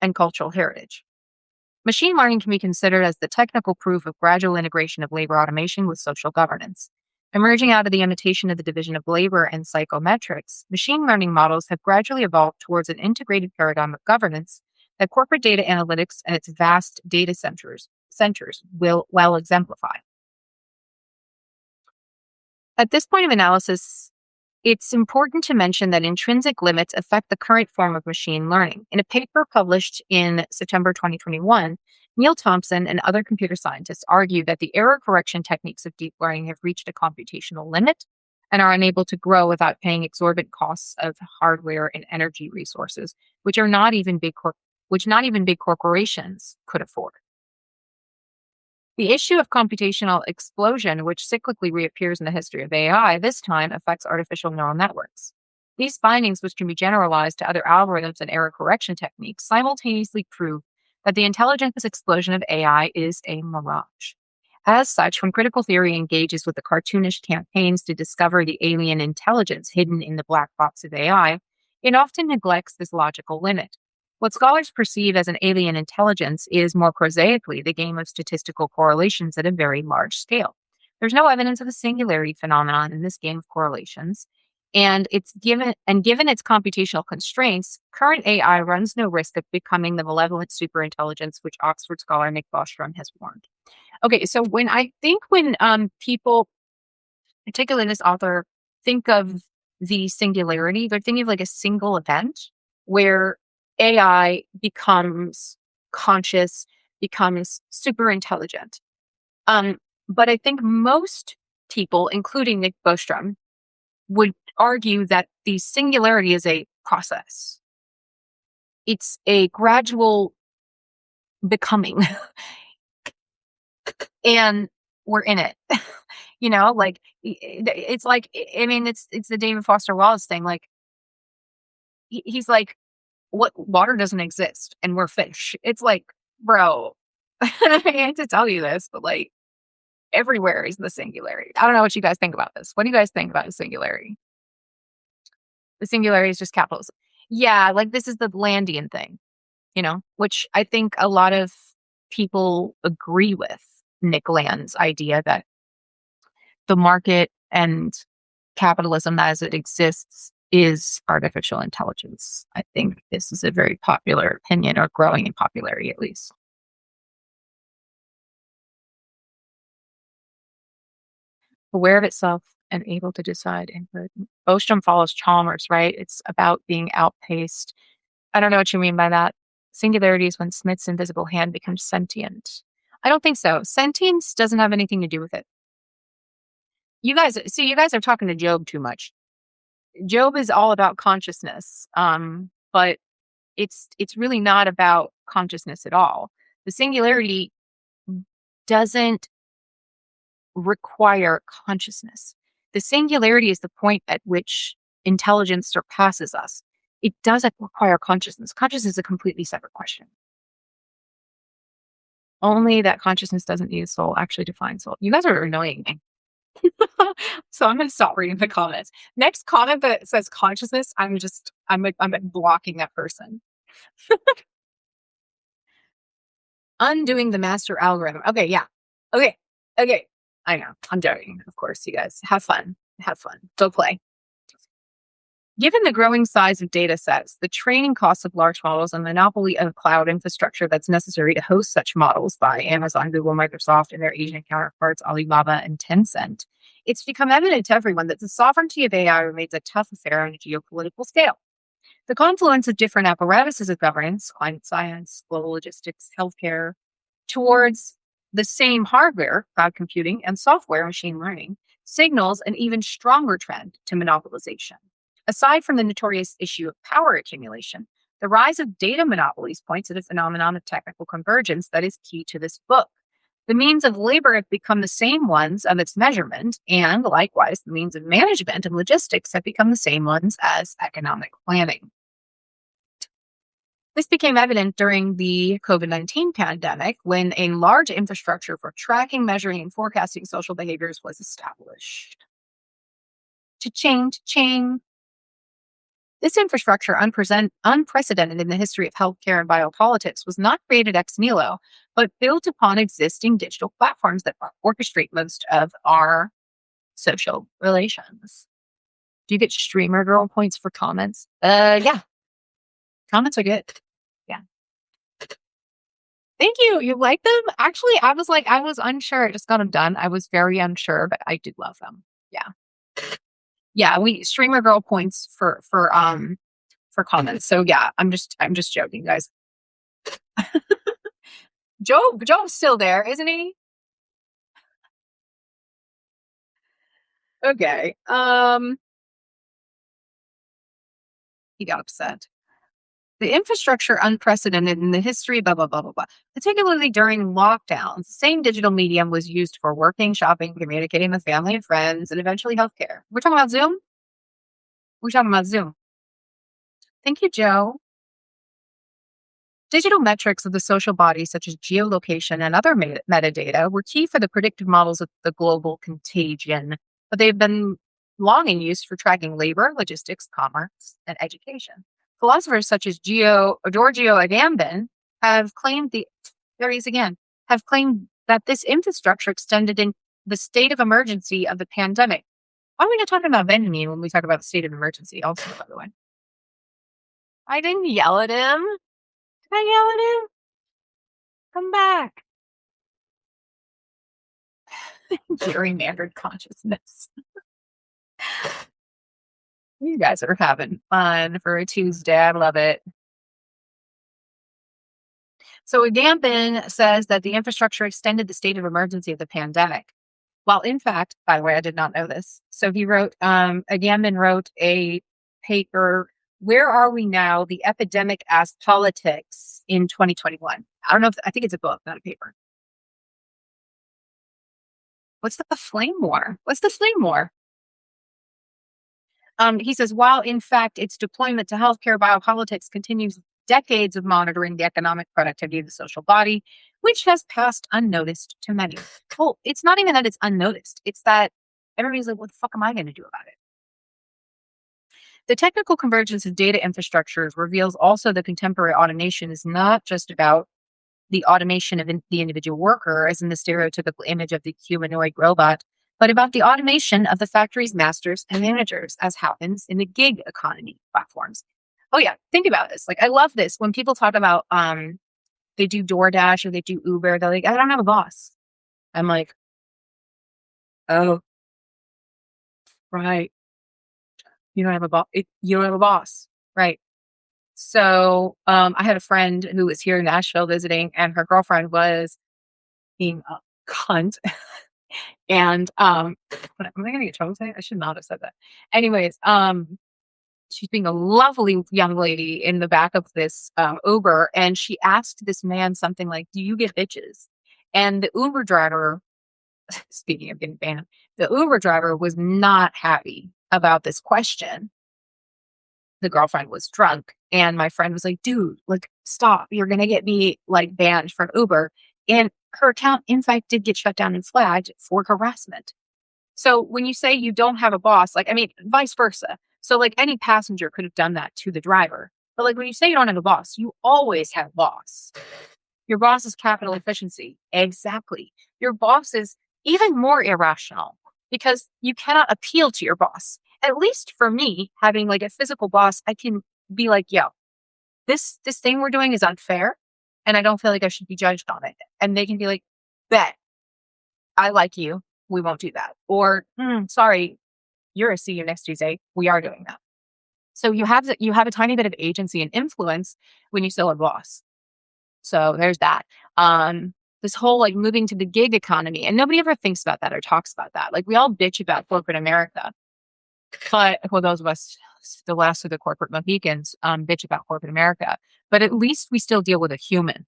Speaker 1: and cultural heritage. Machine learning can be considered as the technical proof of gradual integration of labor automation with social governance. Emerging out of the imitation of the division of labor and psychometrics, machine learning models have gradually evolved towards an integrated paradigm of governance that corporate data analytics and its vast data centers will well exemplify. At this point of analysis, it's important to mention that intrinsic limits affect the current form of machine learning. In a paper published in September 2021, Neil Thompson and other computer scientists argue that the error correction techniques of deep learning have reached a computational limit and are unable to grow without paying exorbitant costs of hardware and energy resources, which are not even big corporations could afford. The issue of computational explosion, which cyclically reappears in the history of AI, this time affects artificial neural networks. These findings, which can be generalized to other algorithms and error correction techniques, simultaneously prove that the intelligence explosion of AI is a mirage. As such, when critical theory engages with the cartoonish campaigns to discover the alien intelligence hidden in the black box of AI, it often neglects this logical limit. What scholars perceive as an alien intelligence is more prosaically the game of statistical correlations at a very large scale. There's no evidence of a singularity phenomenon in this game of correlations, and given its computational constraints, current AI runs no risk of becoming the malevolent superintelligence which Oxford scholar Nick Bostrom has warned. Okay, so when people, particularly this author, think of the singularity, they're thinking of like a single event where AI becomes conscious, becomes super intelligent. But I think most people, including Nick Bostrom, would argue that the singularity is a process. It's a gradual becoming, and we're in it. It's like, I mean, it's the David Foster Wallace thing. Like, he's like, what, water doesn't exist and we're fish. It's like, bro, I hate to tell you this, but like everywhere is the singularity. I don't know what you guys think about this. What do you guys think about the singularity? The singularity is just capitalism. Yeah, like this is the Landian thing, which I think a lot of people agree with Nick Land's idea that the market and capitalism as it exists is artificial intelligence. I think this is a very popular opinion, or growing in popularity at least. Aware of itself and able to decide input. Ostrom follows Chalmers, right? It's about being outpaced. I don't know what you mean by that. Singularity is when Smith's invisible hand becomes sentient. I don't think so. Sentience doesn't have anything to do with it. You guys are talking to Job too much. Job is all about consciousness, but it's really not about consciousness at all. The singularity doesn't require consciousness. The singularity is the point at which intelligence surpasses us. It doesn't require consciousness. Consciousness is a completely separate question. Only that consciousness doesn't need a soul actually defines soul. You guys are annoying me. So I'm going to stop reading the comments. Next comment that says consciousness, I'm blocking that person. Undoing the master algorithm. Okay, yeah. Okay. I know. I'm joking. Of course, you guys have fun. Go play. Given the growing size of data sets, the training costs of large models, and the monopoly of cloud infrastructure that's necessary to host such models by Amazon, Google, Microsoft, and their Asian counterparts, Alibaba and Tencent, it's become evident to everyone that the sovereignty of AI remains a tough affair on a geopolitical scale. The confluence of different apparatuses of governance, climate science, global logistics, healthcare, towards the same hardware, cloud computing, and software, machine learning, signals an even stronger trend to monopolization. Aside from the notorious issue of power accumulation, the rise of data monopolies points at a phenomenon of technical convergence that is key to this book. The means of labor have become the same ones of its measurement, and likewise, the means of management and logistics have become the same ones as economic planning. This became evident during the COVID-19 pandemic, when a large infrastructure for tracking, measuring, and forecasting social behaviors was established. Cha-ching. This infrastructure, unprecedented in the history of healthcare and biopolitics, was not created ex nihilo, but built upon existing digital platforms that orchestrate most of our social relations. Do you get streamer girl points for comments? Yeah. Comments are good. Yeah. Thank you. You like them? Actually, I was unsure. I just got them done. I was very unsure, but I did love them. Yeah. Yeah, we streamer girl points for comments. So yeah, I'm just joking, guys. Joe's still there, isn't he? Okay. He got upset. The infrastructure unprecedented in the history, blah, blah, blah, blah, blah. Particularly during lockdowns, the same digital medium was used for working, shopping, communicating with family and friends, and eventually healthcare. We're talking about Zoom? We're talking about Zoom. Thank you, Joe. Digital metrics of the social body, such as geolocation and other metadata, were key for the predictive models of the global contagion, but they've been long in use for tracking labor, logistics, commerce, and education. Philosophers such as Giorgio Agamben have claimed there he is again, have claimed that this infrastructure extended in the state of emergency of the pandemic. Why are we not talking about Benjamin when we talk about the state of emergency? Also, by the way, I didn't yell at him. Did I yell at him? Come back. Gerrymandered consciousness. You guys are having fun for a Tuesday. I love it. So Agamben says that the infrastructure extended the state of emergency of the pandemic. While in fact, by the way, I did not know this. So he wrote, Agamben wrote a paper, Where Are We Now? The Epidemic as Politics in 2021. I don't know I think it's a book, not a paper. What's the flame war? What's the flame war? He says, while in fact its deployment to healthcare biopolitics continues decades of monitoring the economic productivity of the social body, which has passed unnoticed to many. Well, it's not even that it's unnoticed. It's that everybody's like, what the fuck am I going to do about it? The technical convergence of data infrastructures reveals also that contemporary automation is not just about the automation of the individual worker, as in the stereotypical image of the humanoid robot, but about the automation of the factory's masters and managers, as happens in the gig economy platforms. Oh yeah, think about this. Like, I love this when people talk about they do DoorDash or they do Uber. They're like, I don't have a boss. I'm like, oh, right. You don't have a boss. You don't have a boss, right? So I had a friend who was here in Nashville visiting, and her girlfriend was being a cunt. And am I gonna get trouble today? I should not have said that. Anyways, she's being a lovely young lady in the back of this Uber, and she asked this man something like, "Do you get bitches?" And the Uber driver, speaking of getting banned, the Uber driver was not happy about this question. The girlfriend was drunk, and my friend was like, "Dude, like, stop! You're gonna get me like banned from Uber." And her account, in fact, did get shut down and flagged for harassment. So when you say you don't have a boss, like, I mean, vice versa. So like any passenger could have done that to the driver. But like when you say you don't have a boss, you always have a boss. Your boss is capital efficiency. Exactly. Your boss is even more irrational because you cannot appeal to your boss. At least for me, having like a physical boss, I can be like, yo, this thing we're doing is unfair and I don't feel like I should be judged on it. And they can be like, bet, I like you. We won't do that. Or, sorry, you're a see you next Tuesday. We are doing that. So you have a tiny bit of agency and influence when you still have a boss. So there's that. This whole like moving to the gig economy, and nobody ever thinks about that or talks about that. Like we all bitch about corporate America, but well, those of us, the last of the corporate Mohicans, bitch about corporate America. But at least we still deal with a human.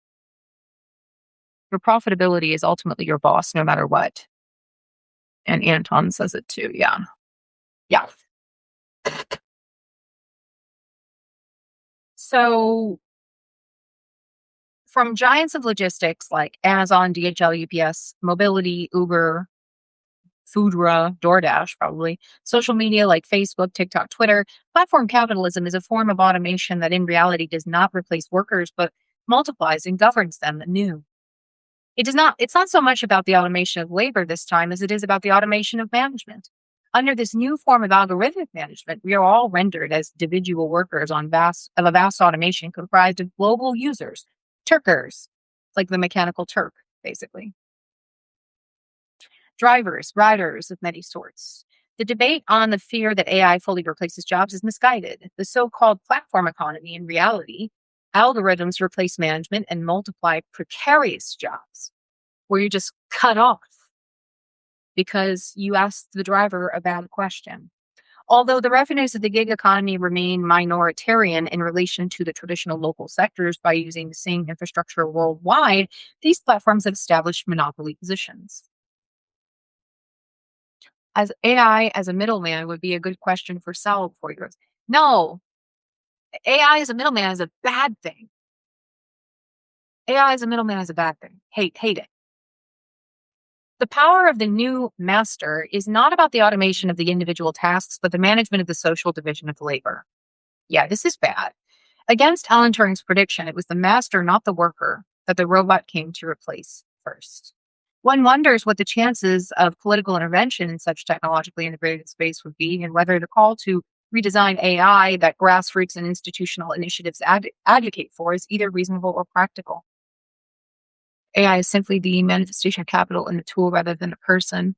Speaker 1: Your profitability is ultimately your boss, no matter what. And Anton says it too. Yeah. Yeah. So from giants of logistics like Amazon, DHL, UPS, Mobility, Uber, Foodra, DoorDash, probably, social media like Facebook, TikTok, Twitter, platform capitalism is a form of automation that in reality does not replace workers, but multiplies and governs them anew. It's not so much about the automation of labor this time as it is about the automation of management. Under this new form of algorithmic management, we are all rendered as individual workers of a vast automation comprised of global users, Turkers, like the mechanical Turk, basically. Drivers, riders of many sorts. The debate on the fear that AI fully replaces jobs is misguided. The so called platform economy, in reality, algorithms replace management and multiply precarious jobs where you're just cut off because you asked the driver a bad question. Although the revenues of the gig economy remain minoritarian in relation to the traditional local sectors by using the same infrastructure worldwide, these platforms have established monopoly positions. As AI as a middleman would be a good question for Sal for yours. No, AI as a middleman is a bad thing. AI as a middleman is a bad thing. Hate it. The power of the new master is not about the automation of the individual tasks, but the management of the social division of labor. Yeah, this is bad. Against Alan Turing's prediction, it was the master, not the worker, that the robot came to replace first. One wonders what the chances of political intervention in such technologically integrated space would be, and whether the call to redesign AI that grassroots and institutional initiatives advocate for is either reasonable or practical. AI is simply the manifestation of capital in a tool rather than a person.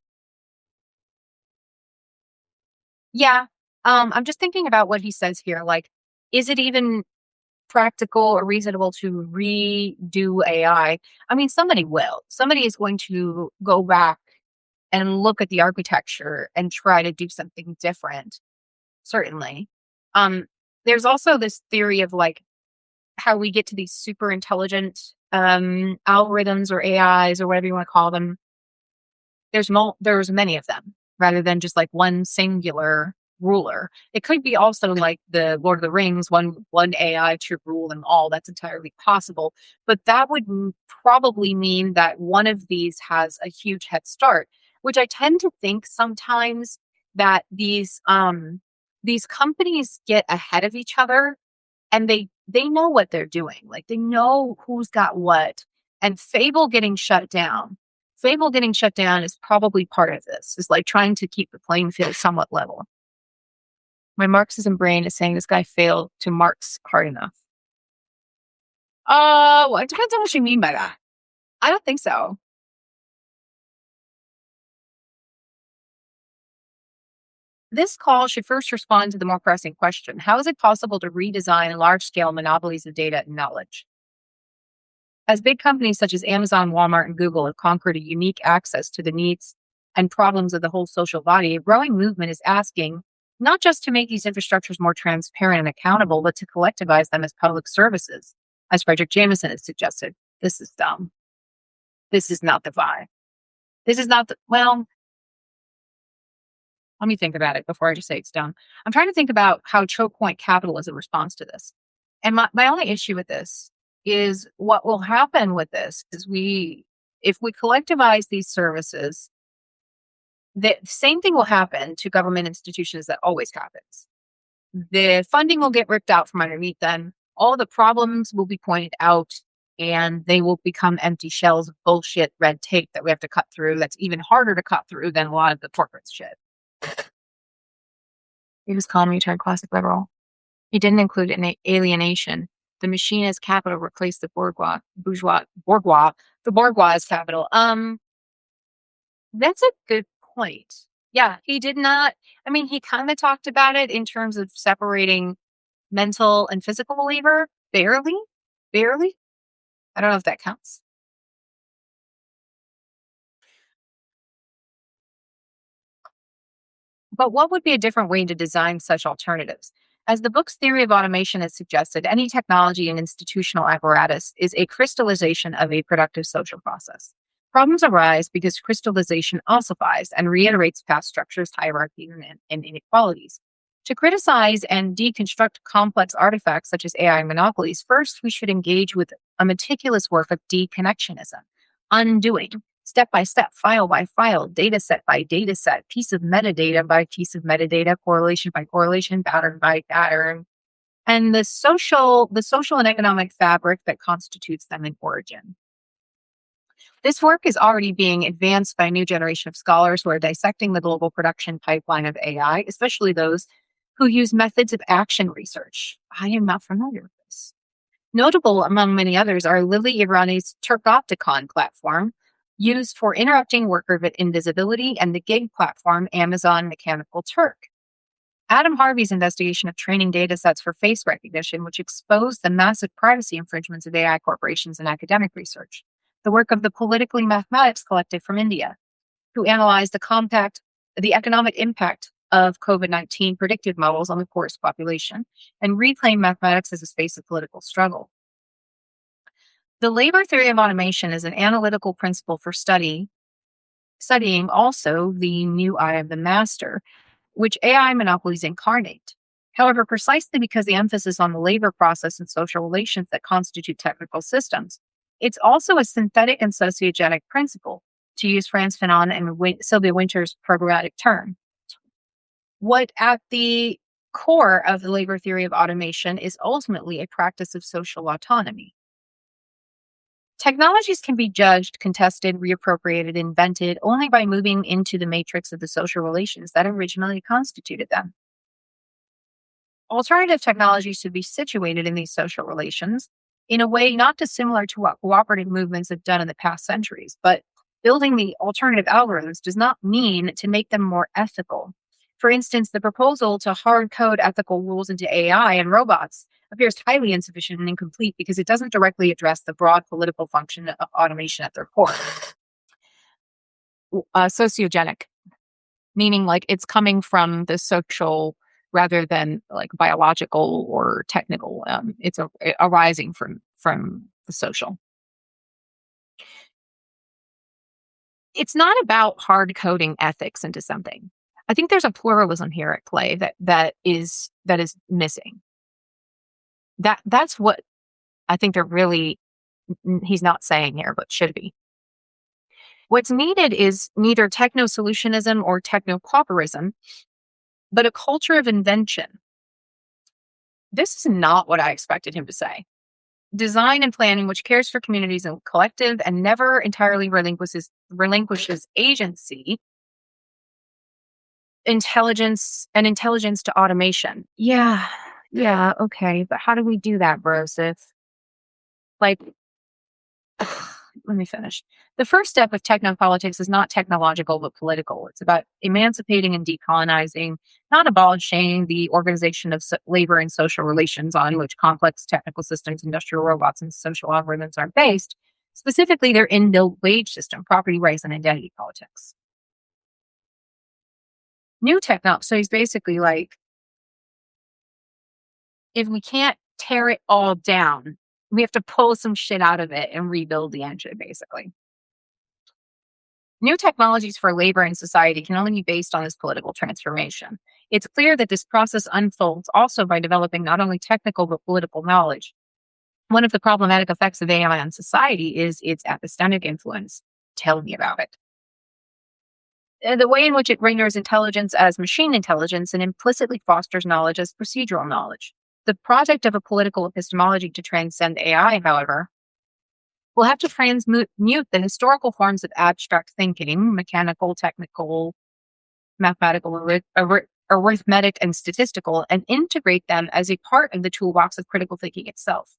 Speaker 1: Yeah. I'm just thinking about what he says here. Like, is it even practical or reasonable to redo AI? I mean, somebody will. Somebody is going to go back and look at the architecture and try to do something different. Certainly. Um, there's also this theory of like how we get to these super intelligent algorithms or AIs or whatever you want to call them. There's many of them rather than just like one singular ruler. It could be also like the Lord of the Rings, one AI to rule them all. That's entirely possible. But that would probably mean that one of these has a huge head start, which I tend to think sometimes that these companies get ahead of each other and they know what they're doing. Like they know who's got what. And Fable getting shut down is probably part of this. Is like trying to keep the playing field somewhat level. My Marxism brain is saying this guy failed to Marx hard enough. Well, it depends on what you mean by that. I don't think so. This call should first respond to the more pressing question: how is it possible to redesign large-scale monopolies of data and knowledge? As big companies such as Amazon, Walmart, and Google have conquered a unique access to the needs and problems of the whole social body, a growing movement is asking not just to make these infrastructures more transparent and accountable, but to collectivize them as public services, as Frederick Jameson has suggested. This is dumb. This is not the vibe. This is not the, well, let me think about it before I just say it's dumb. I'm trying to think about how choke point capitalism responds to this. And my only issue with this is what will happen with this is if we collectivize these services, the same thing will happen to government institutions that always happens. The funding will get ripped out from underneath them. All the problems will be pointed out and they will become empty shells of bullshit red tape that we have to cut through. That's even harder to cut through than a lot of the corporate shit. He was economy turned classic liberal. He didn't include an alienation. The machine as capital replaced the the bourgeois as capital. That's a good point. Yeah, he did not. I mean, he kind of talked about it in terms of separating mental and physical labor. Barely. Barely. I don't know if that counts. But what would be a different way to design such alternatives? As the book's theory of automation has suggested, any technology and institutional apparatus is a crystallization of a productive social process. Problems arise because crystallization ossifies and reiterates past structures, hierarchies, and inequalities. To criticize and deconstruct complex artifacts such as AI monopolies, first we should engage with a meticulous work of deconnectionism, undoing, step by step, file by file, data set by data set, piece of metadata by piece of metadata, correlation by correlation, pattern by pattern, and the social and economic fabric that constitutes them in origin. This work is already being advanced by a new generation of scholars who are dissecting the global production pipeline of AI, especially those who use methods of action research. I am not familiar with this. Notable among many others are Lily Irani's Turkopticon platform, used for interrupting worker invisibility, and the gig platform Amazon Mechanical Turk. Adam Harvey's investigation of training data sets for face recognition, which exposed the massive privacy infringements of AI corporations in academic research. The work of the Politically Mathematics Collective from India, who analyzed the economic impact of COVID-19 predictive models on the poorest population and reclaimed mathematics as a space of political struggle. The labor theory of automation is an analytical principle for studying also the new eye of the master, which AI monopolies incarnate. However, precisely because the emphasis on the labor process and social relations that constitute technical systems, it's also a synthetic and sociogenic principle, to use Frantz Fanon and Sylvia Wynter's programmatic term. What at the core of the labor theory of automation is ultimately a practice of social autonomy. Technologies can be judged, contested, reappropriated, invented only by moving into the matrix of the social relations that originally constituted them. Alternative technologies should be situated in these social relations in a way not dissimilar to what cooperative movements have done in the past centuries, but building the alternative algorithms does not mean to make them more ethical. For instance, the proposal to hard code ethical rules into AI and robots appears highly insufficient and incomplete because it doesn't directly address the broad political function of automation at their core. Sociogenic, meaning like it's coming from the social rather than like biological or technical. It's arising from the social. It's not about hard coding ethics into something. I think there's a pluralism here at play that is missing. That's what I think he's not saying here, but should be. What's needed is neither techno-solutionism or techno-pauperism, but a culture of invention. This is not what I expected him to say. Design and planning which cares for communities and collective and never entirely relinquishes agency, intelligence to automation. Yeah, okay. But how do we do that, Broseph? Like, let me finish. The first step of technopolitics is not technological, but political. It's about emancipating and decolonizing, not abolishing the organization of labor and social relations on which complex technical systems, industrial robots, and social algorithms are based. Specifically, their inbuilt wage system, property rights, and identity politics. New technology. So he's basically like, if we can't tear it all down, we have to pull some shit out of it and rebuild the engine, basically. New technologies for labor and society can only be based on this political transformation. It's clear that this process unfolds also by developing not only technical but political knowledge. One of the problematic effects of AI on society is its epistemic influence. Tell me about it. The way in which it renders intelligence as machine intelligence and implicitly fosters knowledge as procedural knowledge. The project of a political epistemology to transcend AI, however, will have to transmute the historical forms of abstract thinking, mechanical, technical, mathematical, arithmetic, and statistical, and integrate them as a part of the toolbox of critical thinking itself.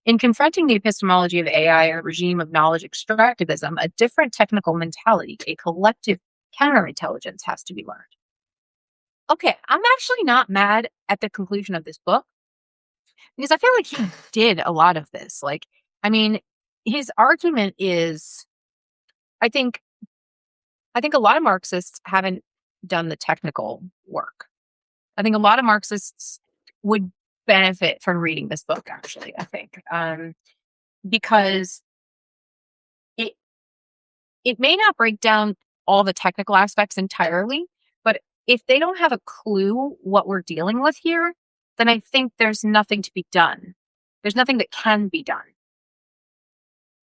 Speaker 1: In confronting the epistemology of AI, a regime of knowledge extractivism, a different technical mentality, a collective counterintelligence has to be learned. Okay, I'm actually not mad at the conclusion of this book because I feel like he did a lot of this. Like, I mean, his argument is, I think a lot of Marxists haven't done the technical work. I think a lot of Marxists would benefit from reading this book, actually, I think, because it may not break down all the technical aspects entirely, but if they don't have a clue what we're dealing with here, then I think there's nothing to be done. There's nothing that can be done.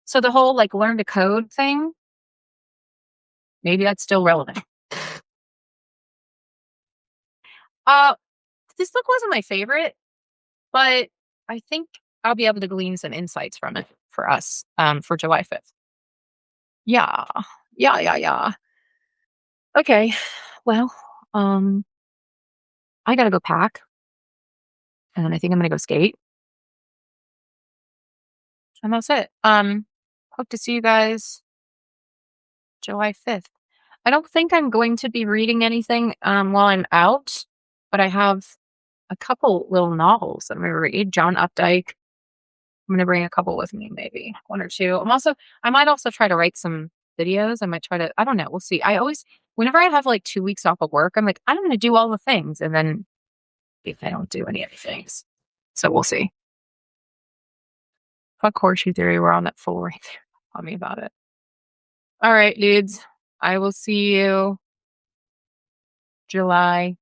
Speaker 1: So the whole like learn to code thing, maybe that's still relevant. This book wasn't my favorite, but I think I'll be able to glean some insights from it for us for July 5th. Yeah. Okay. Well, I gotta go pack. And then I think I'm gonna go skate. And that's it. Hope to see you guys July 5th. I don't think I'm going to be reading anything while I'm out, but I have a couple little novels that I'm gonna read. John Updike. I'm gonna bring a couple with me, maybe one or two. I might also try to write some videos. I might try to, I don't know. We'll see. Whenever I have like 2 weeks off of work, I'm like, I'm gonna do all the things. And then if I don't do any of the things. So we'll see. Fuck horseshoe theory. We're on that full right there. Tell me about it. All right, dudes. I will see you July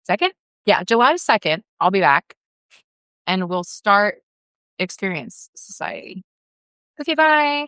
Speaker 1: 2nd. Yeah, July 2nd. I'll be back and we'll start Experience Society. Okay, bye.